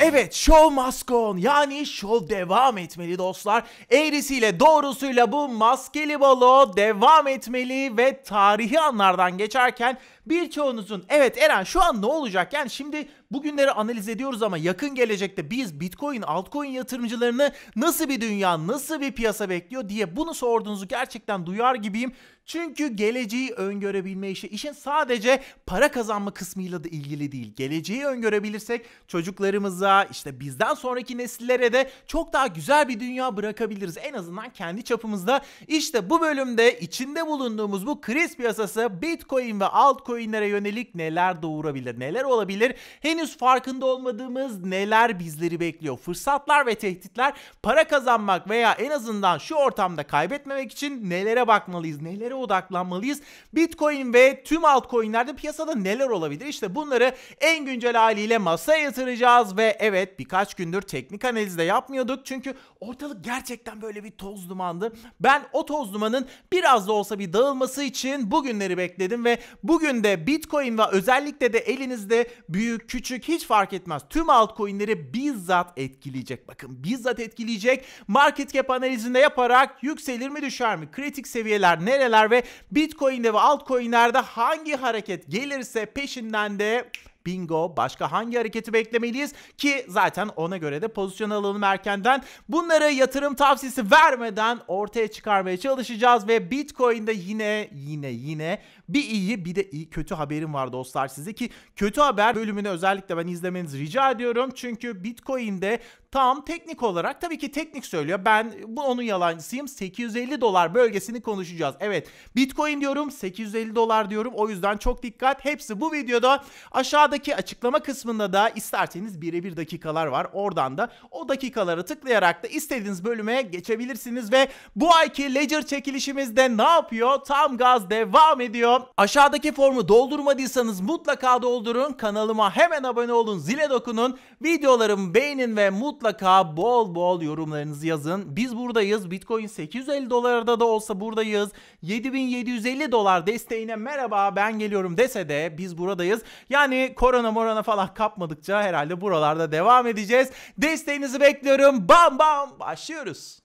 Evet, show must go on, yani show devam etmeli dostlar. Eğrisiyle doğrusuyla bu maskeli balo devam etmeli ve tarihi anlardan geçerken birçoğunuzun evet Eren şu an ne olacak? Yani şimdi bugünleri analiz ediyoruz ama yakın gelecekte biz Bitcoin, altcoin yatırımcılarını nasıl bir dünya, nasıl bir piyasa bekliyor diye bunu sorduğunuzu gerçekten duyar gibiyim. Çünkü geleceği öngörebilme işin sadece para kazanma kısmıyla da ilgili değil. Geleceği öngörebilirsek çocuklarımıza, işte bizden sonraki nesillere de çok daha güzel bir dünya bırakabiliriz. En azından kendi çapımızda. İşte bu bölümde içinde bulunduğumuz bu kriz piyasası Bitcoin ve altcoin'lere yönelik neler doğurabilir, neler olabilir? Henüz farkında olmadığımız neler bizleri bekliyor? Fırsatlar ve tehditler, para kazanmak veya en azından şu ortamda kaybetmemek için nelere bakmalıyız, nelere odaklanmalıyız? Bitcoin ve tüm altcoin'lerde piyasada neler olabilir? İşte bunları en güncel haliyle masaya yatıracağız ve evet birkaç gündür teknik analiz de yapmıyorduk çünkü ortalık gerçekten böyle bir toz dumandı. Ben o toz dumanın biraz da olsa bir dağılması için bugünleri bekledim ve bugün de Bitcoin ve özellikle de elinizde büyük, küçük hiç fark etmez tüm altcoin'leri bizzat etkileyecek. Bakın bizzat etkileyecek. Market cap analizinde yaparak yükselir mi düşer mi? Kritik seviyeler nereler ve Bitcoin'de ve altcoin'lerde hangi hareket gelirse peşinden de bingo, başka hangi hareketi beklemeliyiz ki zaten ona göre de pozisyon alalım erkenden. Bunları yatırım tavsiyesi vermeden ortaya çıkarmaya çalışacağız ve Bitcoin'de yine bir iyi bir de kötü haberim var dostlar size ki kötü haber bölümünü özellikle ben izlemenizi rica ediyorum. Çünkü Bitcoin'de tam teknik olarak tabii ki teknik söylüyor. Ben onun yalancısıyım. $850 bölgesini konuşacağız. Evet, Bitcoin diyorum, $850 diyorum. O yüzden çok dikkat. Hepsi bu videoda. Aşağıdaki açıklama kısmında da isterseniz birebir dakikalar var. Oradan da o dakikalara tıklayarak da istediğiniz bölüme geçebilirsiniz ve bu ayki Ledger çekilişimizde ne yapıyor? Tam gaz devam ediyor. Aşağıdaki formu doldurmadıysanız mutlaka doldurun. Kanalıma hemen abone olun. Zile dokunun. Videolarımı beğenin ve mutlaka bol bol yorumlarınızı yazın. Biz buradayız. Bitcoin $850 da olsa buradayız. $7.750 desteğine merhaba ben geliyorum dese de biz buradayız. Yani korona falan kapmadıkça herhalde buralarda devam edeceğiz. Desteğinizi bekliyorum. Bam bam başlıyoruz.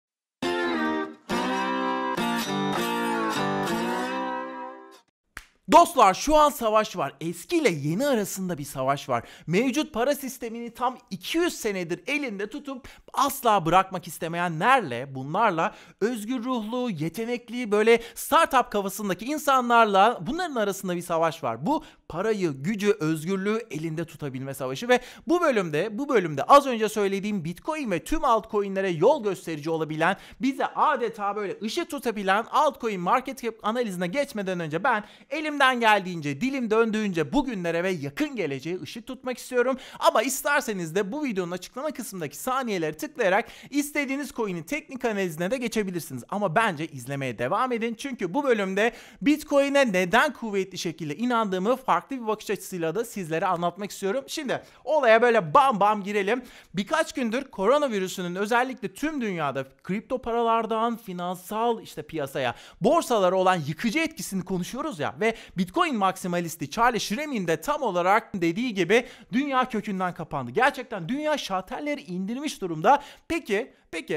Dostlar şu an savaş var. Eski ile yeni arasında bir savaş var. Mevcut para sistemini tam 200 senedir elinde tutup asla bırakmak istemeyenlerle, bunlarla özgür ruhlu, yetenekli, böyle startup kafasındaki insanlarla bunların arasında bir savaş var. Bu parayı, gücü, özgürlüğü elinde tutabilme savaşı ve bu bölümde az önce söylediğim Bitcoin ve tüm altcoin'lere yol gösterici olabilen, bize adeta böyle ışık tutabilen altcoin market cap analizine geçmeden önce ben elimden geldiğince, dilim döndüğünce bugünlere ve yakın geleceğe ışık tutmak istiyorum. Ama isterseniz de bu videonun açıklama kısmındaki saniyeleri tıklayarak istediğiniz coin'in teknik analizine de geçebilirsiniz. Ama bence izlemeye devam edin. Çünkü bu bölümde Bitcoin'e neden kuvvetli şekilde inandığımı farklı bir bakış açısıyla da sizlere anlatmak istiyorum. Şimdi olaya böyle bam bam girelim. Birkaç gündür koronavirüsünün özellikle tüm dünyada kripto paralardan finansal işte piyasaya, borsalara olan yıkıcı etkisini konuşuyoruz ya ve Bitcoin maksimalisti Charlie Schreem'in de tam olarak dediği gibi dünya kökünden kapandı. Gerçekten dünya şalterleri indirmiş durumda. Peki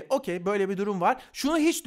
okey böyle bir durum var. Şunu hiç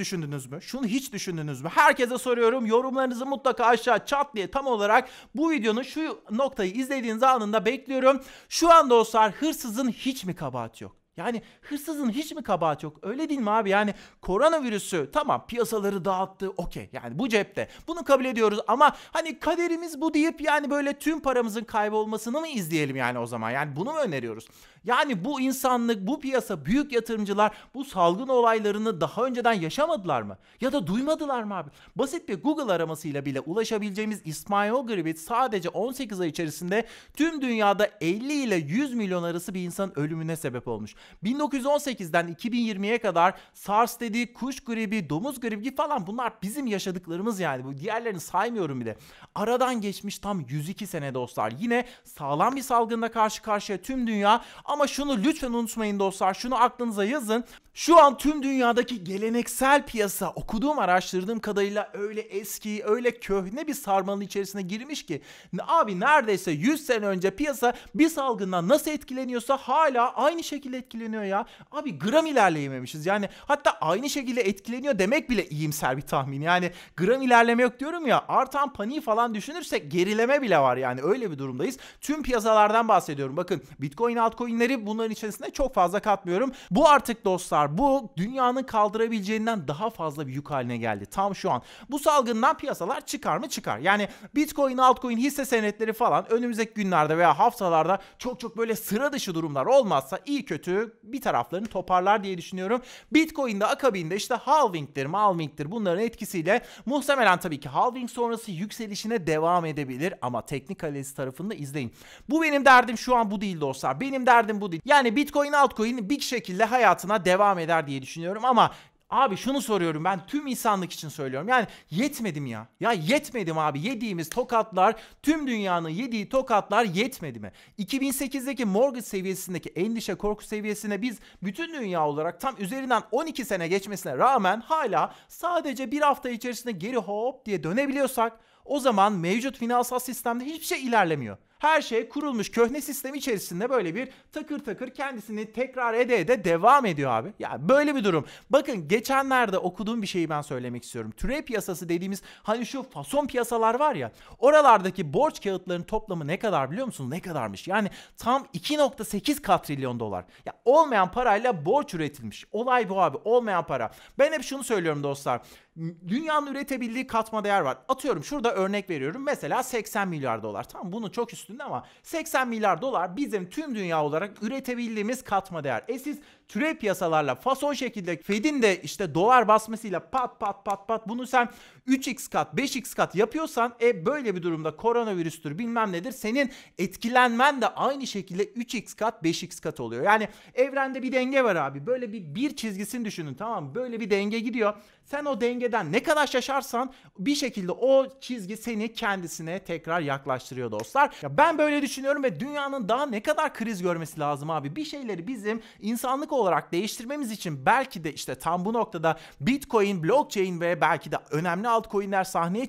düşündünüz mü? Herkese soruyorum. Yorumlarınızı mutlaka aşağı çat diye tam olarak bu videonun şu noktayı izlediğiniz anında bekliyorum. Şu an dostlar hırsızın hiç mi kabahati yok? Yani hırsızın hiç mi kabahati yok? Öyle değil mi abi? Yani koronavirüsü tamam piyasaları dağıttı okey. Yani bu cepte. Bunu kabul ediyoruz ama hani kaderimiz bu deyip yani böyle tüm paramızın kaybolmasını mı izleyelim yani o zaman? Yani bunu mu öneriyoruz? Yani bu insanlık, bu piyasa, büyük yatırımcılar bu salgın olaylarını daha önceden yaşamadılar mı? Ya da duymadılar mı abi? Basit bir Google aramasıyla bile ulaşabileceğimiz İsmail Ogrebit sadece 18 ay içerisinde tüm dünyada 50 ile 100 milyon arası bir insanın ölümüne sebep olmuş. 1918'den 2020'ye kadar SARS dedi, kuş gribi, domuz gribi falan bunlar bizim yaşadıklarımız yani. Bu diğerlerini saymıyorum bile. Aradan geçmiş tam 102 sene dostlar. Yine sağlam bir salgınla karşı karşıya tüm dünya ama şunu lütfen unutmayın dostlar. Şunu aklınıza yazın. Şu an tüm dünyadaki geleneksel piyasa okuduğum araştırdığım kadarıyla öyle eski, öyle köhne bir sarmalın içerisine girmiş ki abi neredeyse 100 sene önce piyasa bir salgından nasıl etkileniyorsa hala aynı şekilde etkileniyor ya. Abi gram ilerleyememişiz yani, hatta aynı şekilde etkileniyor demek bile iyimser bir tahmin. Yani gram ilerleme yok diyorum ya, artan paniği falan düşünürsek gerileme bile var yani, öyle bir durumdayız. Tüm piyasalardan bahsediyorum. Bakın Bitcoin altcoin'leri bunların içerisinde çok fazla katmıyorum. Bu artık dostlar, bu dünyanın kaldırabileceğinden daha fazla bir yük haline geldi. Tam şu an. Bu salgından piyasalar çıkar mı? Çıkar. Yani Bitcoin, altcoin, hisse senetleri falan önümüzdeki günlerde veya haftalarda çok böyle sıra dışı durumlar olmazsa iyi kötü bir taraflarını toparlar diye düşünüyorum. Bitcoin'de akabinde işte halving'tir bunların etkisiyle muhtemelen tabii ki halving sonrası yükselişine devam edebilir ama teknik analiz tarafında izleyin. Bu benim derdim şu an bu değil dostlar. Benim derdim bu değil. Yani Bitcoin, altcoin bir şekilde hayatına devam eder diye düşünüyorum ama abi şunu soruyorum, ben tüm insanlık için söylüyorum. Yani yetmedi mi ya? Ya yetmedi mi abi? Yediğimiz tokatlar, tüm dünyanın yediği tokatlar yetmedi mi? 2008'deki mortgage seviyesindeki endişe, korku seviyesine biz bütün dünya olarak tam üzerinden 12 sene geçmesine rağmen hala sadece bir hafta içerisinde geri hop diye dönebiliyorsak o zaman mevcut finansal sistemde hiçbir şey ilerlemiyor. Her şey kurulmuş köhne sistem içerisinde böyle bir takır takır kendisini tekrar ede devam ediyor abi. Yani böyle bir durum. Bakın geçenlerde okuduğum bir şeyi ben söylemek istiyorum. Türev piyasası dediğimiz hani şu fason piyasalar var ya, oralardaki borç kağıtlarının toplamı ne kadar biliyor musunuz? Ne kadarmış? Yani tam 2,8 katrilyon dolar. Ya olmayan parayla borç üretilmiş. Olay bu abi. Olmayan para. Ben hep şunu söylüyorum dostlar. Dünyanın üretebildiği katma değer var. Atıyorum şurada örnek veriyorum. Mesela 80 milyar dolar. Tamam, bunun çok üstünde ama 80 milyar dolar bizim tüm dünya olarak üretebildiğimiz katma değer. Siz türev piyasalarla fason şekilde Fed'in de işte dolar basmasıyla pat bunu sen 3x kat 5x kat yapıyorsan böyle bir durumda koronavirüstür bilmem nedir, senin etkilenmen de aynı şekilde 3x kat 5x kat oluyor. Yani evrende bir denge var abi. Böyle bir çizgisini düşünün, tamam mı? Böyle bir denge gidiyor. Sen o dengeden ne kadar şaşarsan bir şekilde o çizgi seni kendisine tekrar yaklaştırıyor dostlar. Ya ben böyle düşünüyorum ve dünyanın daha ne kadar kriz görmesi lazım abi. Bir şeyleri bizim insanlık olarak değiştirmemiz için belki de işte tam bu noktada Bitcoin, blockchain ve belki de önemli altcoin'ler sahneye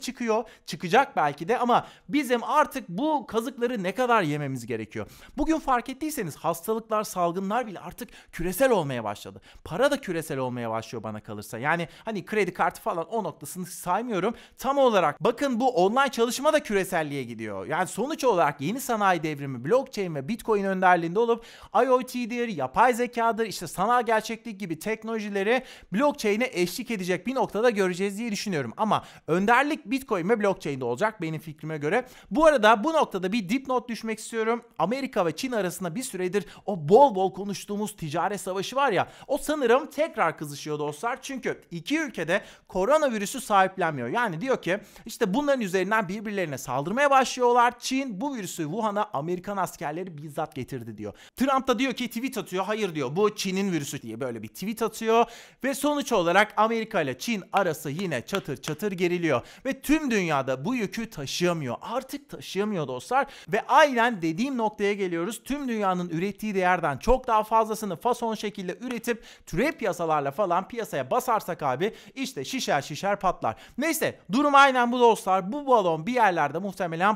çıkacak belki de, ama bizim artık bu kazıkları ne kadar yememiz gerekiyor. Bugün fark ettiyseniz hastalıklar, salgınlar bile artık küresel olmaya başladı. Para da küresel olmaya başlıyor bana kalırsa. Yani hani kredi kartı falan o noktasını saymıyorum. Tam olarak bakın bu online çalışma da küreselliğe gidiyor. Yani sonuç olarak yeni sanayi devrimi, blockchain ve Bitcoin önderliğinde olup IoT'dir, yapay zekadır, işte sanal gerçeklik gibi teknolojileri blockchain'e eşlik edecek bir noktada göreceğiz diye düşünüyorum. Ama önderlik Bitcoin ve blockchain'de olacak benim fikrime göre. Bu arada bu noktada bir dipnot düşmek istiyorum. Amerika ve Çin arasında bir süredir o bol konuştuğumuz ticaret savaşı var ya, o sanırım tekrar kızışıyor dostlar. Çünkü iki ülkede koronavirüsü sahiplenmiyor. Yani diyor ki işte bunların üzerinden birbirlerine saldırmaya başlıyorlar. Çin bu virüsü Wuhan'a Amerikan askerleri bizzat getirdi diyor. Trump da diyor ki, tweet atıyor. Hayır diyor, bu Çin'in virüsü diye böyle bir tweet atıyor. Ve sonuç olarak Amerika ile Çin arası yine çatır geriliyor. Ve tüm dünyada bu yükü taşıyamıyor. Artık taşıyamıyor dostlar. Ve aynen dediğim noktaya geliyoruz. Tüm dünyanın ürettiği değerden çok daha fazlasını fason şekilde üretip türev piyasalarla falan piyasaya basarsak abi işte şişer patlar. Neyse, durum aynen bu dostlar. Bu balon bir yerlerde muhtemelen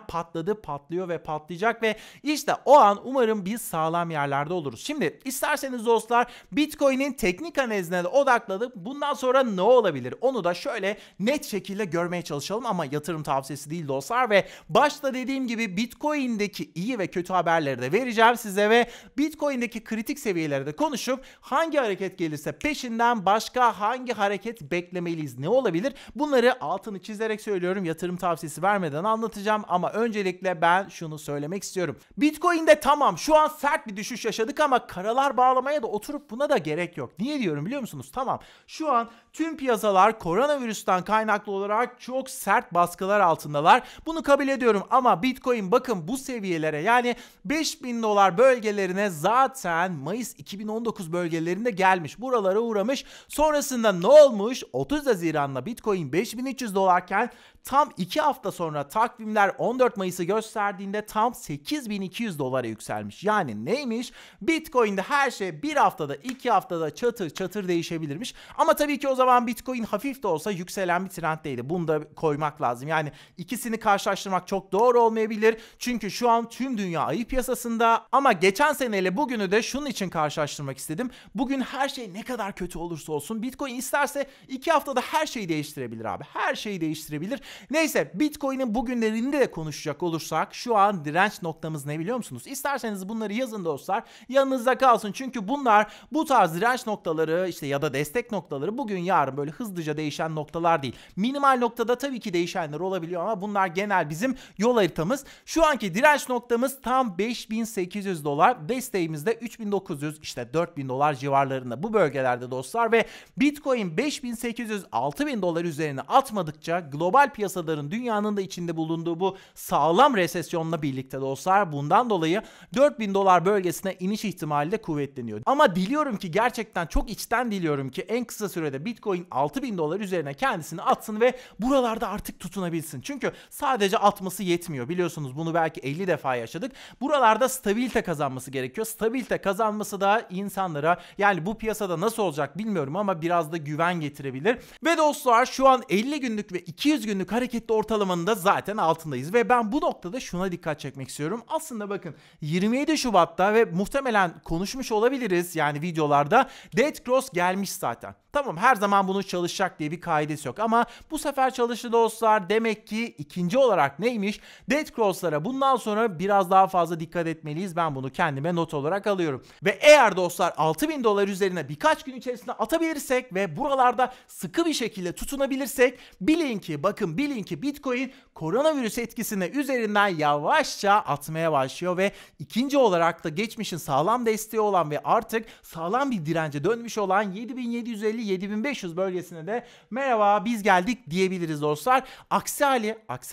patlıyor ve patlayacak ve işte o an umarım biz sağlam yerlerde oluruz. Şimdi isterseniz dostlar Bitcoin'in teknik analizine de odaklanıp bundan sonra ne olabilir onu da şöyle net şekilde görmeye çalışalım, ama yatırım tavsiyesi değil dostlar. Ve başta dediğim gibi Bitcoin'deki iyi ve kötü haberleri de vereceğim size ve Bitcoin'deki kritik seviyeleri de konuşup hangi hareket gelirse peşinden başka hangi hareket beklemeliyiz, ne olabilir, bunları altını çizerek söylüyorum, yatırım tavsiyesi vermeden anlatacağım. Ama öncelikle ben şunu söylemek istiyorum. Bitcoin'de tamam şu an sert bir düşüş yaşadık ama karalar bağlamaya da oturup buna da gerek yok. Niye diyorum biliyor musunuz? Tamam, şu an tüm piyasalar koronavirüsten kaynaklı olarak çok sert baskılar altındalar. Bunu kabul ediyorum ama Bitcoin bakın bu seviyelere, yani 5000 dolar bölgelerine zaten Mayıs 2019 bölgelerinde gelmiş. Buralara uğramış. Sonrasında ne olmuş? 30 Haziran'da Bitcoin 5300 dolarken tam 2 hafta sonra takvimler 14 Mayıs'ı gösterdiğinde tam 8200 dolara yükselmiş. Yani neymiş? Bitcoin'de her şey bir haftada, 2 haftada çatır çatır değişebilirmiş. Ama tabii ki o zaman Bitcoin hafif de olsa yükselen bir trenddeydi. Bunu da koymak lazım. Yani ikisini karşılaştırmak çok doğru olmayabilir. Çünkü şu an tüm dünya ayı piyasasında. Ama geçen seneyle bugünü de şunun için karşılaştırmak istedim. Bugün her şey ne kadar kötü olursa olsun Bitcoin isterse 2 haftada her şeyi değiştirebilir abi. Her şeyi değiştirebilir. Neyse, Bitcoin'in bugünlerinde de konuşacak olursak şu an direnç noktamız ne biliyor musunuz? İsterseniz bunları yazın dostlar. Yanınızda kalsın. Çünkü bunlar, bu tarz direnç noktaları işte ya da destek noktaları bugün yarın böyle hızlıca değişen noktalar değil. Minimal noktada tabii ki değişenler olabiliyor ama bunlar genel bizim yol haritamız. Şu anki direnç noktamız tam 5800 dolar. Desteğimiz de 3900 işte 4000 dolar civarlarında bu bölgelerde dostlar ve Bitcoin 5800-6000 dolar üzerine atmadıkça global piyasaların, dünyanın da içinde bulunduğu bu sağlam resesyonla birlikte dostlar, bundan dolayı 4000 dolar bölgesine iniş ihtimali de kuvvetleniyor. Ama diliyorum ki, gerçekten çok içten diliyorum ki en kısa sürede Bitcoin 6000 dolar üzerine kendisini atsın ve buralarda artık tutunabilsin. Çünkü sadece atması yetmiyor. Biliyorsunuz bunu belki 50 defa yaşadık. Buralarda stabilite kazanması gerekiyor. Stabilite kazanması da insanlara, yani bu piyasada nasıl olacak bilmiyorum ama biraz da güven getirebilir. Ve dostlar şu an 50 günlük ve 200 günlük hareketli ortalamanın da zaten altındayız. Ve ben bu noktada şuna dikkat çekmek istiyorum. Aslında bakın 27 Şubat'ta ve muhtemelen konuşmuş olabiliriz yani videolarda, Dead Cross gelmiş zaten. Tamam, her zaman bunu çalışacak diye bir kaidesi yok ama bu sefer çalıştı dostlar. Demek ki ikinci olarak neymiş? Dead Cross'lara bundan sonra biraz daha fazla dikkat etmeliyiz. Ben bunu kendime not olarak alıyorum. Ve eğer dostlar 6000 dolar üzerine birkaç gün içerisinde atabilirsek ve buralarda sıkı bir şekilde tutunabilirsek, bilin ki, bakın bilin ki Bitcoin koronavirüs etkisini üzerinden yavaşça atmaya başlıyor ve ikinci olarak da geçmişin sağlam desteği olan ve artık sağlam bir dirence dönmüş olan 7750-7500 bölgesine de merhaba biz geldik diyebiliriz dostlar. Aksi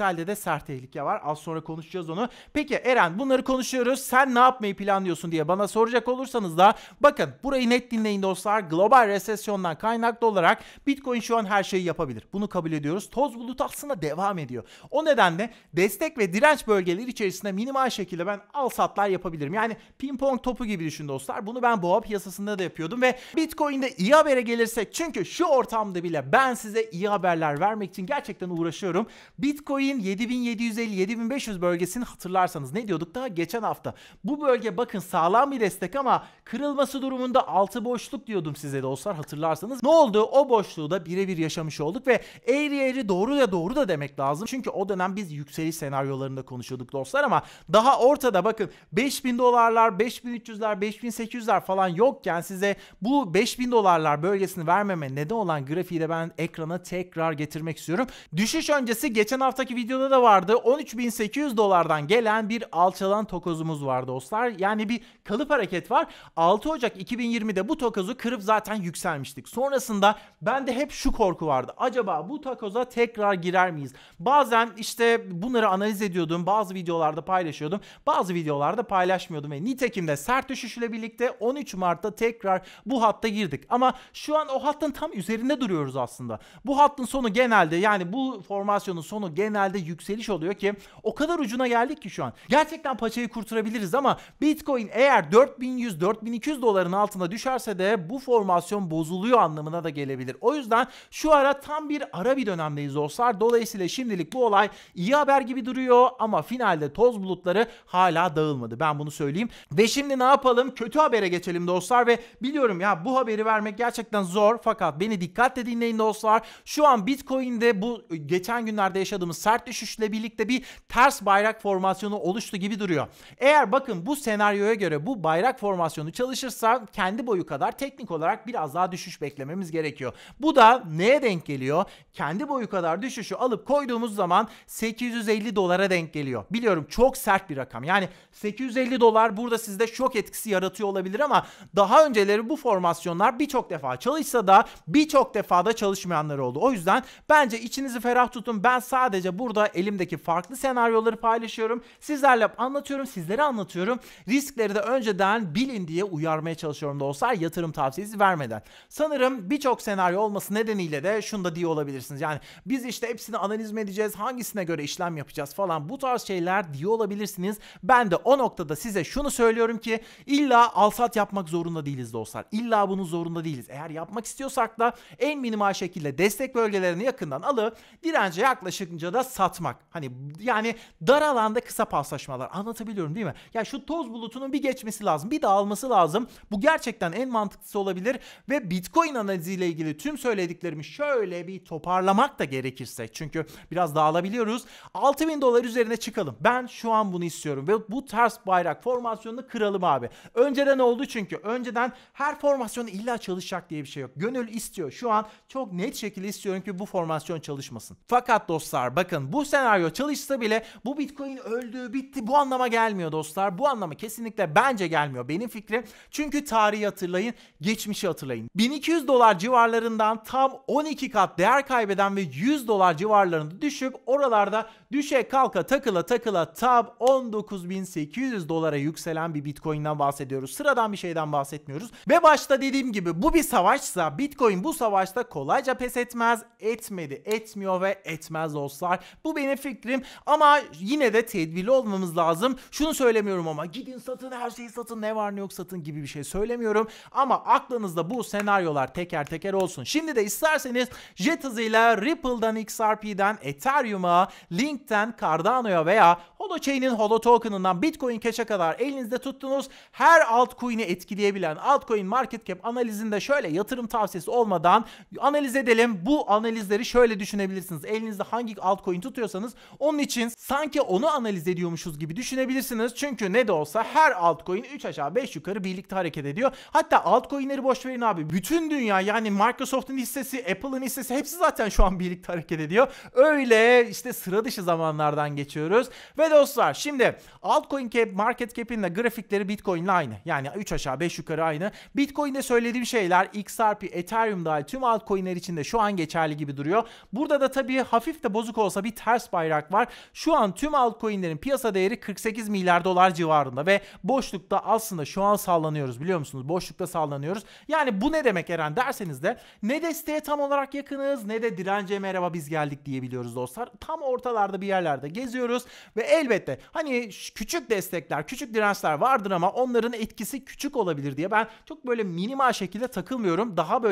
halde de sert tehlike var. Az sonra konuşacağız onu. Peki Eren, bunları konuşuyoruz. Sen ne yapmayı planlıyorsun diye bana soracak olursanız da bakın burayı net dinleyin dostlar. Global resesyondan kaynaklı olarak Bitcoin şu an her şeyi yapabilir. Bunu kabul ediyoruz. Toz bulut aslında devam ediyor. O nedenle destek ve direnç bölgeleri içerisinde minimal şekilde ben al satlar yapabilirim. Yani ping pong topu gibi düşün dostlar. Bunu ben boğa piyasasında da yapıyordum ve Bitcoin'de iyi habere gelirsek, çünkü şu ortamda bile ben size iyi haberler vermek için gerçekten uğraşıyorum. Bitcoin 7750-7500 bölgesini hatırlarsanız ne diyorduk daha geçen hafta? Bu bölge bakın sağlam bir destek ama kırılması durumunda altı boşluk diyordum size dostlar, hatırlarsanız. Ne oldu? O boşluğu da birebir yaşamış olduk ve eğri eğri doğru da demek lazım. Çünkü o dönem biz yükseliş senaryolarında konuşuyorduk dostlar ama daha ortada bakın 5000 dolarlar, 5300'ler, 5800'ler falan yokken size bu 5000 dolarlar bölgesini vermeme neden olan grafiği de ben ekrana tekrar getirmek istiyorum. Düşüş öncesi geçen haftaki videoda da vardı. 13.800 dolardan gelen bir alçalan tokozumuz var dostlar. Yani bir kalıp hareket var. 6 Ocak 2020'de bu tokozu kırıp zaten yükselmiştik. Sonrasında bende hep şu korku vardı. Acaba bu takoza tekrar girer miyiz? Bazen işte bunları analiz ediyordum. Bazı videolarda paylaşıyordum. Bazı videolarda paylaşmıyordum. Ve nitekim de sert düşüşle birlikte 13 Mart'ta tekrar bu hatta girdik. Ama şu an o hattın tam üzerinde duruyoruz aslında. Bu hattın sonu genelde, yani bu formasyonun sonu genelde yükseliş oluyor ki o kadar ucuna geldik ki şu an. Gerçekten paçayı kurtarabiliriz ama Bitcoin eğer 4100-4200 doların altına düşerse de bu formasyon bozuluyor anlamına da gelebilir. O yüzden şu ara tam bir ara bir dönemdeyiz dostlar. Dolayısıyla şimdilik bu olay iyi haber gibi duruyor ama finalde toz bulutları hala dağılmadı. Ben bunu söyleyeyim. Ve şimdi ne yapalım? Kötü habere geçelim dostlar ve biliyorum ya bu haberi vermek gerçekten zor. zor fakat beni dikkatle dinleyin dostlar. Şu an Bitcoin'de bu geçen günlerde yaşadığımız sert düşüşle birlikte bir ters bayrak formasyonu oluştu gibi duruyor. Eğer bakın bu senaryoya göre bu bayrak formasyonu çalışırsa kendi boyu kadar teknik olarak biraz daha düşüş beklememiz gerekiyor. Bu da neye denk geliyor? Kendi boyu kadar düşüşü alıp koyduğumuz zaman 850 dolara denk geliyor. Biliyorum çok sert bir rakam. Yani 850 dolar burada sizde şok etkisi yaratıyor olabilir ama daha önceleri bu formasyonlar birçok defa çalışsa da birçok defa da çalışmayanlar oldu. O yüzden bence içinizi ferah tutun. Ben sadece burada elimdeki farklı senaryoları paylaşıyorum. Sizlerle anlatıyorum, sizlere anlatıyorum. Riskleri de önceden bilin diye uyarmaya çalışıyorum dostlar, yatırım tavsiyesi vermeden. Sanırım birçok senaryo olması nedeniyle de şunu da diye olabilirsiniz. Yani biz işte hepsini analiz mi edeceğiz, hangisine göre işlem yapacağız falan, bu tarz şeyler diye olabilirsiniz. Ben de o noktada size şunu söylüyorum ki illa alsat yapmak zorunda değiliz dostlar. İlla bunun zorunda değiliz. Eğer yapmak istiyorsak da en minimal şekilde destek bölgelerini yakından alıp dirence yaklaşınca da satmak. Hani yani dar alanda kısa paslaşmalar, anlatabiliyorum değil mi? Ya şu toz bulutunun bir geçmesi lazım, bir dağılması lazım. Bu gerçekten en mantıklısı olabilir ve Bitcoin analiziyle ilgili tüm söylediklerimi şöyle bir toparlamak da gerekirse, çünkü biraz dağılabiliyoruz. 6000 dolar üzerine çıkalım. Ben şu an bunu istiyorum ve bu ters bayrak formasyonunu kıralım abi. Önceden oldu çünkü. Önceden her formasyon illa çalışacak diye bir şey yok. Gönül istiyor. Şu an çok net şekilde istiyorum ki bu formasyon çalışmasın. Fakat dostlar bakın, bu senaryo çalışsa bile bu Bitcoin öldü, bitti, bu anlama gelmiyor dostlar. Bu anlama kesinlikle bence gelmiyor. Benim fikrim. Çünkü tarihi hatırlayın, geçmişi hatırlayın. 1200 dolar civarlarından tam 12 kat değer kaybeden ve 100 dolar civarlarında düşüp oralarda düşe kalka takıla tam 19.800 dolara yükselen bir Bitcoin'den bahsediyoruz. Sıradan bir şeyden bahsetmiyoruz. Ve başta dediğim gibi bu bir savaşsa Bitcoin bu savaşta kolayca pes etmez, etmedi, etmiyor ve etmez dostlar. Bu benim fikrim ama yine de tedbirli olmamız lazım. Şunu söylemiyorum ama gidin satın, her şeyi satın, ne var ne yok satın gibi bir şey söylemiyorum. Ama aklınızda bu senaryolar teker teker olsun. Şimdi de isterseniz jet hızıyla Ripple'dan XRP'den Ethereum'a, Link'ten Cardano'ya veya Holochain'in Holo Token'ından Bitcoin Cash'e kadar elinizde tuttuğunuz her altcoin'i etkileyebilen altcoin market cap analizinde şöyle yatırım tavsiyesi olmadan analiz edelim. Bu analizleri şöyle düşünebilirsiniz. Elinizde hangi altcoin tutuyorsanız onun için sanki onu analiz ediyormuşuz gibi düşünebilirsiniz. Çünkü ne de olsa her altcoin 3 aşağı 5 yukarı birlikte hareket ediyor. Hatta altcoin'leri boş verin abi. Bütün dünya, yani Microsoft'un hissesi, Apple'ın hissesi, hepsi zaten şu an birlikte hareket ediyor. Öyle işte sıra dışı zamanlardan geçiyoruz. Ve dostlar şimdi altcoin market cap'in de grafikleri Bitcoin'le aynı. Yani 3 aşağı 5 yukarı aynı. Bitcoin'de söylediğim şeyler XRP, Ethereum dahil tüm altcoin'ler için de şu an geçerli gibi duruyor. Burada da tabii hafif de bozuk olsa bir ters bayrak var. Şu an tüm altcoin'lerin piyasa değeri 48 milyar dolar civarında ve boşlukta aslında şu an sallanıyoruz, biliyor musunuz? Boşlukta sallanıyoruz. Yani bu ne demek Eren derseniz de ne desteğe tam olarak yakınız ne de dirence merhaba biz geldik diyebiliyoruz dostlar. Tam ortalarda bir yerlerde geziyoruz ve elbette hani küçük destekler, küçük dirençler vardır ama onların etkisi küçük olabilir diye ben çok böyle minimal şekilde takılmıyorum. Daha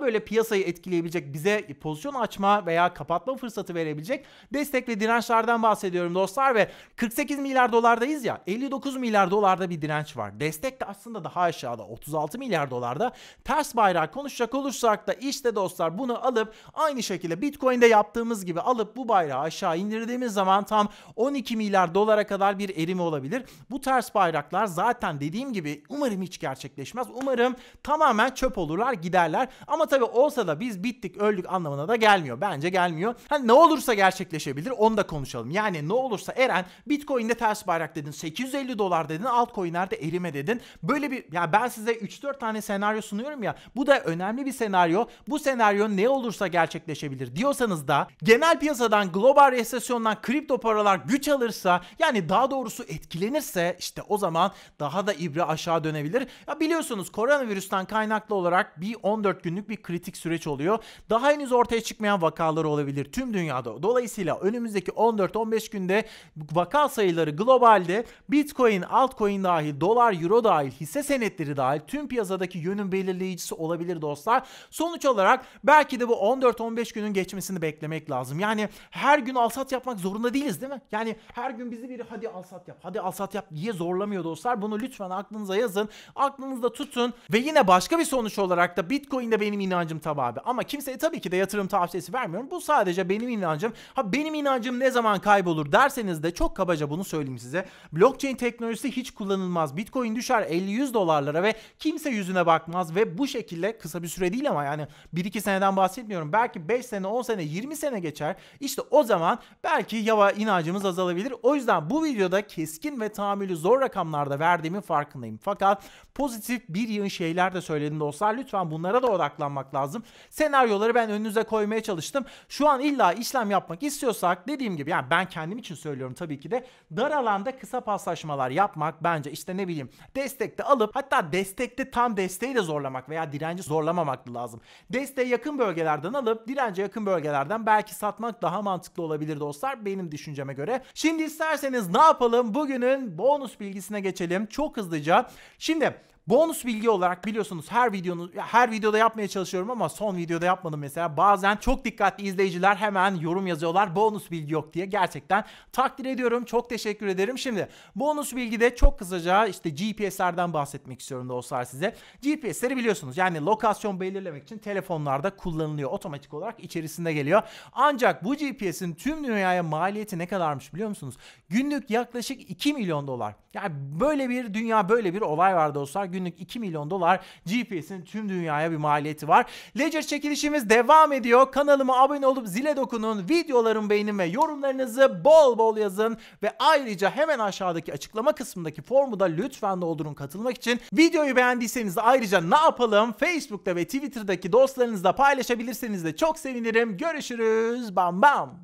böyle piyasayı etkileyebilecek, bize pozisyon açma veya kapatma fırsatı verebilecek destek ve dirençlerden bahsediyorum dostlar ve 48 milyar dolardayız ya, 59 milyar dolarda bir direnç var. Destek de aslında daha aşağıda 36 milyar dolarda. Ters bayrağı konuşacak olursak da işte dostlar bunu alıp aynı şekilde Bitcoin'de yaptığımız gibi alıp bu bayrağı aşağı indirdiğimiz zaman tam 12 milyar dolara kadar bir erime olabilir. Bu ters bayraklar zaten dediğim gibi umarım hiç gerçekleşmez. Umarım tamamen çöp olurlar, giderler. Ama tabii olsa da biz bittik, öldük anlamına da gelmiyor. Bence gelmiyor. Hani ne olursa gerçekleşebilir, onu da konuşalım. Yani ne olursa Eren, Bitcoin'de ters bayrak dedin, 850 dolar dedin, altcoin'lerde erime dedin. Böyle bir, ya ben size 3-4 tane senaryo sunuyorum ya. Bu da önemli bir senaryo. Bu senaryo ne olursa gerçekleşebilir diyorsanız da genel piyasadan, global resesyondan kripto paralar güç alırsa, yani daha doğrusu etkilenirse işte o zaman daha da ibre aşağı dönebilir. Ya biliyorsunuz koronavirüsten kaynaklı olarak bir 14 günlük bir kritik süreç oluyor. Daha henüz ortaya çıkmayan vakalar olabilir tüm dünyada. Dolayısıyla önümüzdeki 14-15 günde vaka sayıları globalde Bitcoin, altcoin dahil, dolar, euro dahil, hisse senetleri dahil tüm piyasadaki yönün belirleyicisi olabilir dostlar. Sonuç olarak belki de bu 14-15 günün geçmesini beklemek lazım. Yani her gün al sat yapmak zorunda değiliz değil mi? Yani her gün bizi biri hadi al sat yap, hadi al sat yap diye zorlamıyor dostlar. Bunu lütfen aklınıza yazın, aklınızda tutun. Ve yine başka bir sonuç olarak da Bitcoin'de benim inancım tabii abi. Ama kimseye tabii ki de yatırım tavsiyesi vermiyorum. Bu sadece benim inancım. Ha benim inancım ne zaman kaybolur derseniz de çok kabaca bunu söyleyeyim size. Blockchain teknolojisi hiç kullanılmaz. Bitcoin düşer 50-100 dolarlara ve kimse yüzüne bakmaz ve bu şekilde kısa bir süre değil ama yani 1-2 seneden bahsetmiyorum. Belki 5 sene, 10 sene, 20 sene geçer. İşte o zaman belki inancımız azalabilir. O yüzden bu videoda keskin ve tahammülü zor rakamlarda verdiğimin farkındayım. Fakat pozitif bir yığın şeyler de söyledim dostlar. Lütfen bunlara da odaklanmak lazım. Senaryoları ben önünüze koymaya çalıştım. Şu an illa işlem yapmak istiyorsak dediğim gibi yani ben kendim için söylüyorum tabii ki de dar alanda kısa paslaşmalar yapmak bence işte ne bileyim destekte alıp hatta destekte tam desteği de zorlamak veya direnci zorlamamak lazım. Desteğe yakın bölgelerden alıp dirence yakın bölgelerden belki satmak daha mantıklı olabilir dostlar benim düşünceme göre. Şimdi isterseniz ne yapalım? Bugünün bonus bilgisine geçelim çok hızlıca. Şimdi bonus bilgi olarak biliyorsunuz her videoda yapmaya çalışıyorum ama son videoda yapmadım mesela. Bazen çok dikkatli izleyiciler hemen yorum yazıyorlar bonus bilgi yok diye. Gerçekten takdir ediyorum. Çok teşekkür ederim. Şimdi bonus bilgide çok kısaca işte GPS'lerden bahsetmek istiyorum dostlar size. GPS'leri biliyorsunuz yani lokasyon belirlemek için telefonlarda kullanılıyor. Otomatik olarak içerisinde geliyor. Ancak bu GPS'in tüm dünyaya maliyeti ne kadarmış biliyor musunuz? Günlük yaklaşık 2 milyon dolar. Yani böyle bir olay var dostlar. Günlük 2 milyon dolar GPS'in tüm dünyaya bir maliyeti var. Ledger çekilişimiz devam ediyor. Kanalıma abone olup zile dokunun. Videolarımı beğenin ve yorumlarınızı bol bol yazın. Ve ayrıca hemen aşağıdaki açıklama kısmındaki formu da lütfen doldurun katılmak için. Videoyu beğendiyseniz de ayrıca ne yapalım? Facebook'ta ve Twitter'daki dostlarınızla paylaşabilirseniz de çok sevinirim. Görüşürüz. Bam bam.